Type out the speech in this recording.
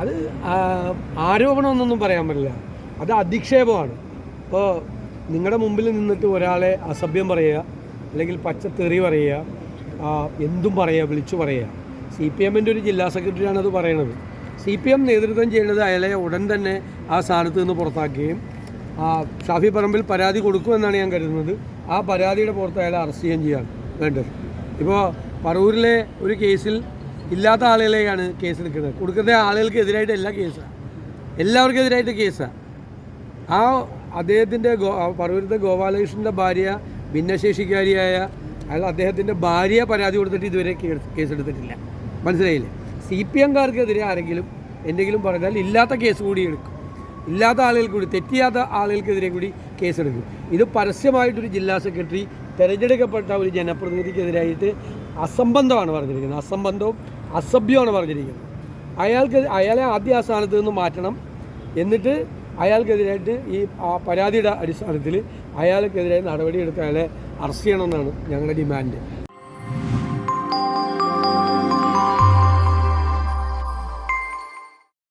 അത് ആരോപണമെന്നൊന്നും പറയാൻ പറ്റില്ല, അത് അധിക്ഷേപമാണ്. ഇപ്പോൾ നിങ്ങളുടെ മുമ്പിൽ നിന്നിട്ട് ഒരാളെ അസഭ്യം പറയുക, അല്ലെങ്കിൽ പച്ചത്തെറി പറയുക, എന്തും പറയുക, വിളിച്ചു പറയുക. CPM-ൻ്റെ ഒരു ജില്ലാ സെക്രട്ടറിയാണ് അത് പറയണത്. CPM നേതൃത്വം ചെയ്യുന്നത് അയാളെ ഉടൻ തന്നെ ആ സ്ഥാനത്ത് നിന്ന് പുറത്താക്കുകയും ഷാഫി പറമ്പിൽ പരാതി കൊടുക്കുമെന്നാണ് ഞാൻ കരുതുന്നത്. ആ പരാതിയുടെ പുറത്ത് അയാളെ അറസ്റ്റ് ചെയ്യുകയും ചെയ്യാണ് വേണ്ടത്. ഇപ്പോൾ പറവൂരിലെ ഒരു കേസിൽ ഇല്ലാത്ത ആളുകളെയാണ് കേസ് എടുക്കുന്നത്. കൊടുക്കുന്ന ആളുകൾക്കെതിരായിട്ട് എല്ലാവർക്കും എതിരായിട്ട് കേസാണ്. അദ്ദേഹത്തിൻ്റെ പറവൂരത്തെ ഗോപാലകൃഷ്ണൻ്റെ ഭാര്യ ഭിന്നശേഷിക്കാരിയായ അദ്ദേഹത്തിൻ്റെ ഭാര്യ പരാതി കൊടുത്തിട്ട് ഇതുവരെ കേസെടുത്തിട്ടില്ല. മനസ്സിലായില്ലേ? CPM-കാർക്കെതിരെ ആരെങ്കിലും എന്തെങ്കിലും പറഞ്ഞാൽ ഇല്ലാത്ത കേസ് കൂടി എടുക്കും, ഇല്ലാത്ത ആളുകൾക്ക് കൂടി, തെറ്റിയാത്ത ആളുകൾക്കെതിരെ കൂടി കേസെടുക്കും. ഇത് പരസ്യമായിട്ടൊരു ജില്ലാ സെക്രട്ടറി തിരഞ്ഞെടുക്കപ്പെട്ട ഒരു ജനപ്രതിനിധിക്കെതിരായിട്ട് അസംബന്ധമാണ് പറഞ്ഞിരിക്കുന്നത്, അസംബന്ധവും അസഭ്യമാണ് പറഞ്ഞിരിക്കുന്നത്. അയാളെ ആദ്യ ആ സ്ഥാനത്ത് നിന്ന് മാറ്റണം. എന്നിട്ട് അയാൾക്കെതിരായിട്ട് ഈ പരാതിയുടെ അടിസ്ഥാനത്തിൽ അയാൾക്കെതിരായി നടപടിയെടുത്ത് അയാളെ അറസ്റ്റ് ചെയ്യണമെന്നാണ് ഞങ്ങളുടെ ഡിമാൻഡ്.